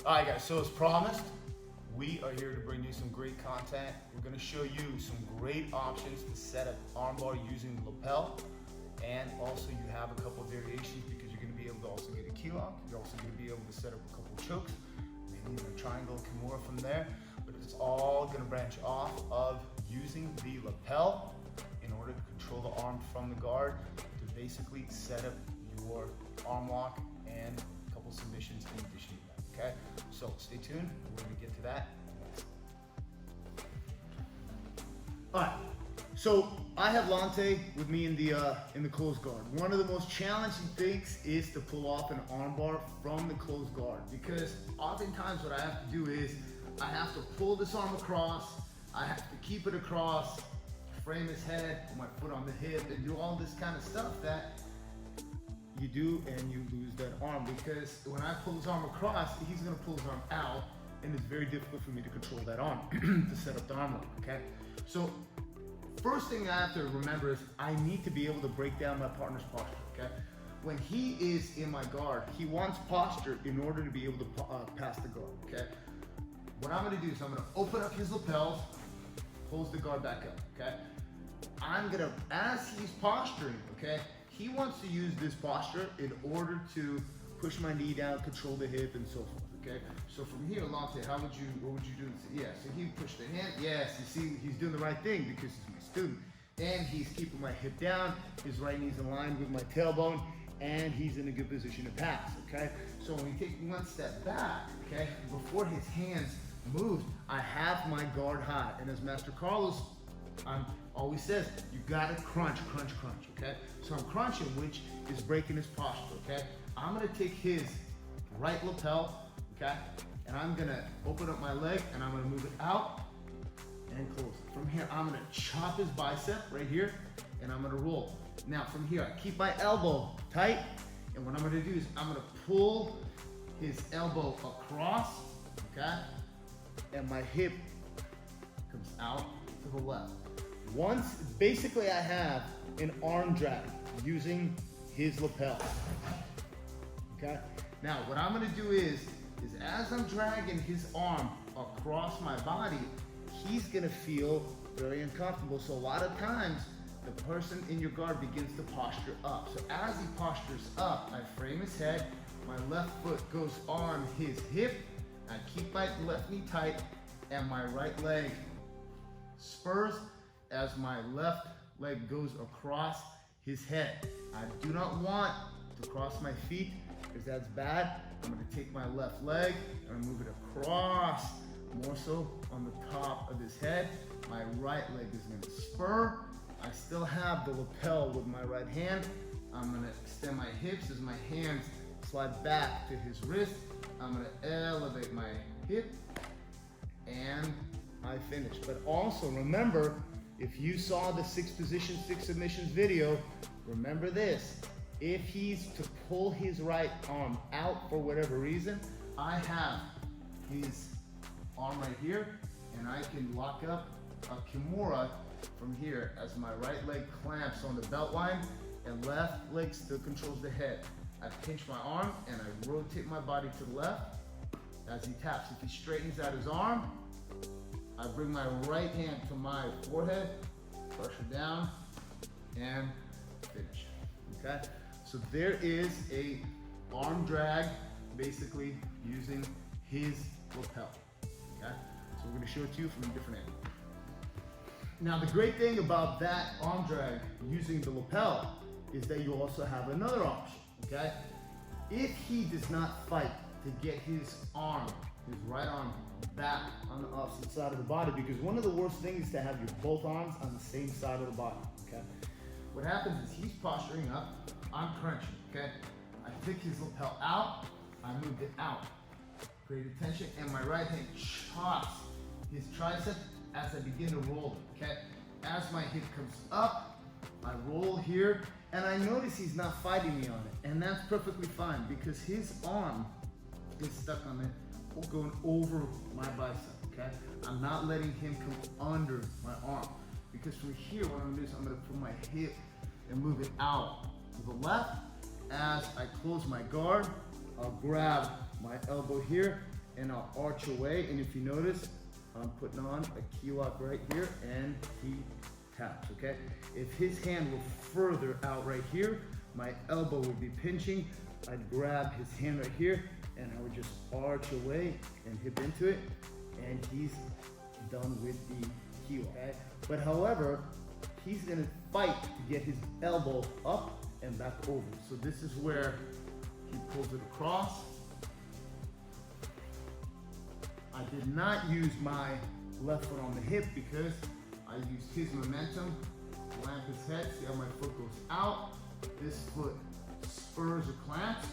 All right, guys, so as promised, we are here to bring you some great content. We're gonna show you some great options to set up armbar using the lapel. And also you have a couple of variations because you're gonna be able to also get a key lock. You're also gonna be able to set up a couple of chokes, maybe even a triangle kimura from there. But it's all gonna branch off of using the lapel in order to control the arm from the guard to basically set up your arm lock and a couple submissions in addition to that. Okay, so stay tuned. We're going to get to that next. All right, so I have Lante with me in the closed guard. One of the most challenging things is to pull off an armbar from the closed guard because oftentimes what I have to do is I have to pull this arm across, I have to keep it across, frame his head, put my foot on the hip, and do all this kind of stuff that you do and you lose that arm because when I pull his arm across, he's gonna pull his arm out and it's very difficult for me to control that arm to set up the arm lock, okay? So first thing I have to remember is I need to be able to break down my partner's posture, okay? When he is in my guard, he wants posture in order to be able to pass the guard, okay? What I'm gonna do is I'm gonna open up his lapels, pulls the guard back up, okay? I'm gonna, as he's posturing, okay, he wants to use this posture in order to push my knee down, control the hip, and so forth, okay? So from here, Lante, what would you do? Yeah, so he pushed the hand, yes, you see, he's doing the right thing because he's my student. And he's keeping my hip down, his right knee's in line with my tailbone, and he's in a good position to pass, okay? So when we take one step back, okay, before his hands move, I have my guard high. And as Master Carlos always says, you gotta crunch, okay? So I'm crunching, which is breaking his posture, okay? I'm gonna take his right lapel, okay? And I'm gonna open up my leg and I'm gonna move it out and close it. From here, I'm gonna chop his bicep right here and I'm gonna roll. Now from here, I keep my elbow tight and what I'm gonna do is I'm gonna pull his elbow across, okay? And my hip comes out to the left. Once, basically I have an arm drag using his lapel, okay? Now, what I'm gonna do is as I'm dragging his arm across my body, he's gonna feel very uncomfortable. So a lot of times, the person in your guard begins to posture up. So as he postures up, I frame his head, my left foot goes on his hip, I keep my left knee tight, and my right leg spurs as my left leg goes across his head. I do not want to cross my feet because that's bad. I'm gonna take my left leg and move it across, more so on the top of his head. My right leg is gonna spur. I still have the lapel with my right hand. I'm gonna extend my hips as my hands slide back to his wrist. I'm gonna elevate my hip and I finish. But also remember, if you saw the 6 position, 6 submissions video, remember this. If he's to pull his right arm out for whatever reason, I have his arm right here and I can lock up a kimura from here as my right leg clamps on the belt line and left leg still controls the head. I pinch my arm and I rotate my body to the left as he taps. If he straightens out his arm, I bring my right hand to my forehead, pressure down, and finish, okay? So there is a arm drag, basically using his lapel, okay? So we're gonna show it to you from a different angle. Now the great thing about that arm drag using the lapel is that you also have another option, okay? If he does not fight to get his arm, his right arm, back on the opposite side of the body, because one of the worst things is to have your both arms on the same side of the body, okay? What happens is he's posturing up, I'm crunching, okay? I take his lapel out, I move it out, create a tension, and my right hand chops his tricep as I begin to roll it, okay? As my hip comes up, I roll here, and I notice he's not fighting me on it, and that's perfectly fine because his arm is stuck on it, going over my bicep, okay? I'm not letting him come under my arm because from here, what I'm gonna do is I'm gonna put my hip and move it out to the left. As I close my guard, I'll grab my elbow here and I'll arch away. And if you notice, I'm putting on a key lock right here and he taps, okay? If his hand were further out right here, my elbow would be pinching. I'd grab his hand right here and I would just arch away and hip into it, and he's done with the key lock, okay? But however, he's gonna fight to get his elbow up and back over. So this is where he pulls it across. I did not use my left foot on the hip because I used his momentum to land his head. See how my foot goes out? This foot spurs or clamps,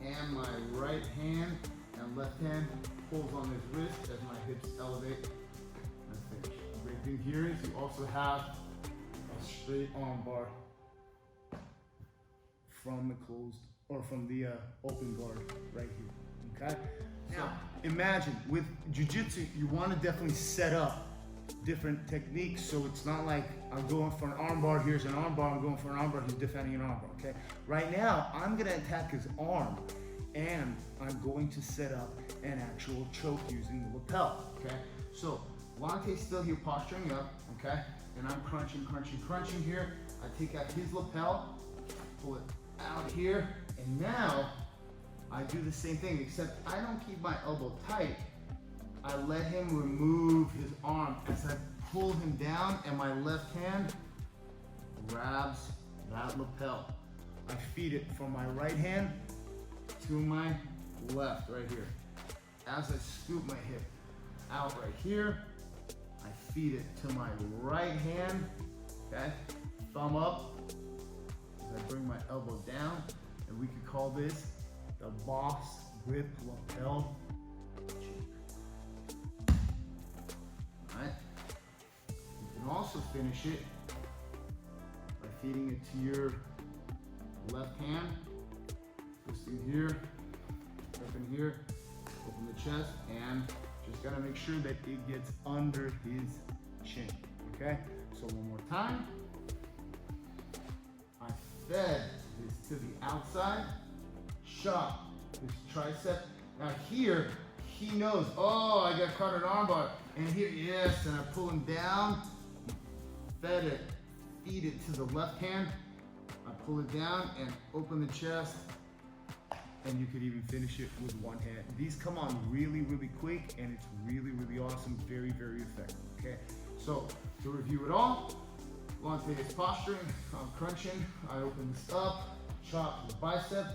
and my right hand and left hand pulls on his wrist as my hips elevate and finish. The great thing here is you also have a straight arm bar from the closed or from the open guard right here, okay? Now, imagine with jiu-jitsu, you want to definitely set up different techniques, so it's not like I'm going for an arm bar, here's an arm bar, I'm going for an arm bar, he's defending an arm bar, okay? Right now, I'm gonna attack his arm, and I'm going to set up an actual choke using the lapel, okay? So, Lante's still here posturing up, okay? And I'm crunching here. I take out his lapel, pull it out here, and now I do the same thing, except I don't keep my elbow tight. I let him remove his arm as I pull him down, and my left hand grabs that lapel. I feed it from my right hand to my left right here. As I scoop my hip out right here, I feed it to my right hand, okay? Thumb up, as I bring my elbow down, and we could call this the boss grip lapel. Alright? You can also finish it by feeding it to your left hand, twisting here, up in here, open the chest, and just gotta make sure that it gets under his chin, okay? So one more time. I fed this to the outside, shot his tricep. Now here, he knows, oh, I got caught at armbar. And here, yes, and I pull him down, fed it, feed it to the left hand. I pull it down and open the chest, and you could even finish it with one hand. These come on really, really quick, and it's really, really awesome, very, very effective, okay? So, to review it all, Lante is posturing, I'm crunching, I open this up, chop the bicep,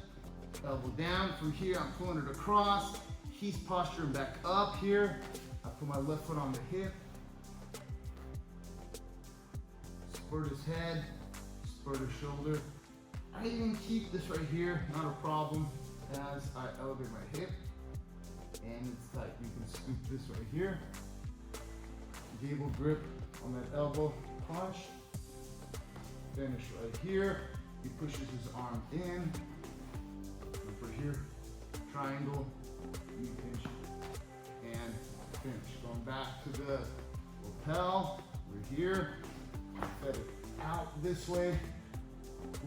elbow down. From here, I'm pulling it across. He's posturing back up here. I put my left foot on the hip, spurt his head, spurt his shoulder. I even keep this right here, not a problem, as I elevate my hip, and it's tight. You can scoop this right here. Gable grip on that elbow, punch, finish right here. He pushes his arm in, over here, triangle, knee pinch, and finish. Going back to the lapel, we're here, fed it out this way,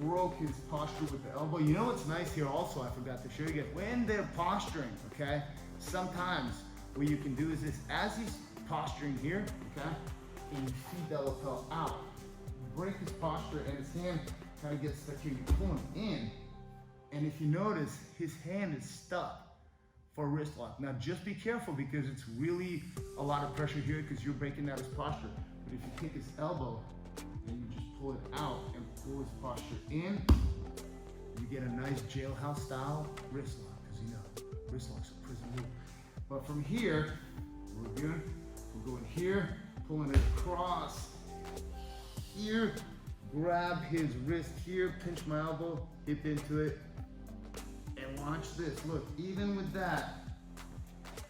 broke his posture with the elbow. You know what's nice here also, I forgot to show you guys, when they're posturing, okay, sometimes what you can do is this, as he's posturing here, okay, and you feed that lapel out, break his posture, and his hand kind of gets stuck here, you pull him in, and if you notice, his hand is stuck for a wrist lock. Now just be careful because it's really a lot of pressure here because you're breaking out his posture. But if you take his elbow and you just pull it out and pull his posture in, you get a nice jailhouse style wrist lock, because you know, wrist locks are prison rule. But from here, we're good. We're going here, pulling it across here, grab his wrist here, pinch my elbow, hip into it, and watch this. Look, even with that,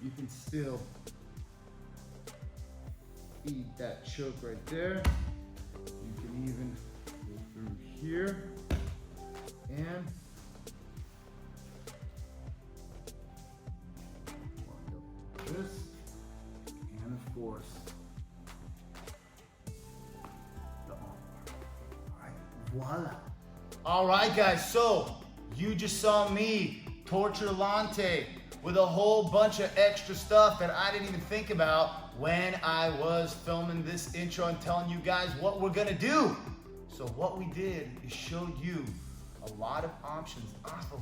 you can still eat that choke right there. You can even go through here and walk up this, and of course, the arm. All right, voila. All right, guys, so you just saw me torture Lante with a whole bunch of extra stuff that I didn't even think about when I was filming this intro and telling you guys what we're gonna do. So what we did is show you a lot of options off of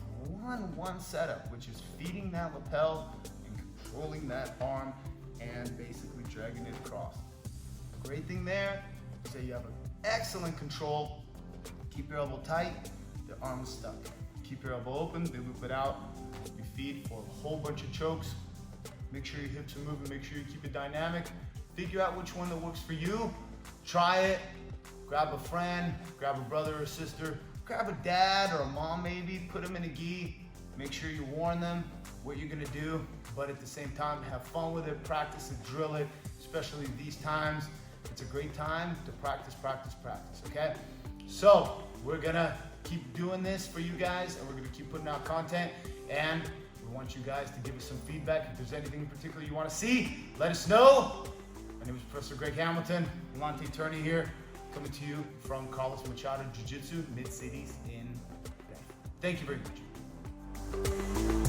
one setup, which is feeding that lapel and controlling that arm and basically dragging it across. Great thing there, say you have an excellent control. Keep your elbow tight, the arm is stuck. Keep your elbow open, they loop it out. You feed for a whole bunch of chokes. Make sure your hips are moving, make sure you keep it dynamic. Figure out which one that works for you. Try it, grab a friend, grab a brother or sister, grab a dad or a mom maybe, put them in a gi. Make sure you warn them what you're gonna do, but at the same time, have fun with it, practice it, drill it, especially these times. It's a great time to practice, okay? So, we're gonna keep doing this for you guys, and we're gonna keep putting out content, and we want you guys to give us some feedback. If there's anything in particular you wanna see, let us know. My name is Professor Greg Hamilton, Lante Turney here, coming to you from Carlos Machado Jiu-Jitsu, Mid-Cities in Bedford. Thank you very much.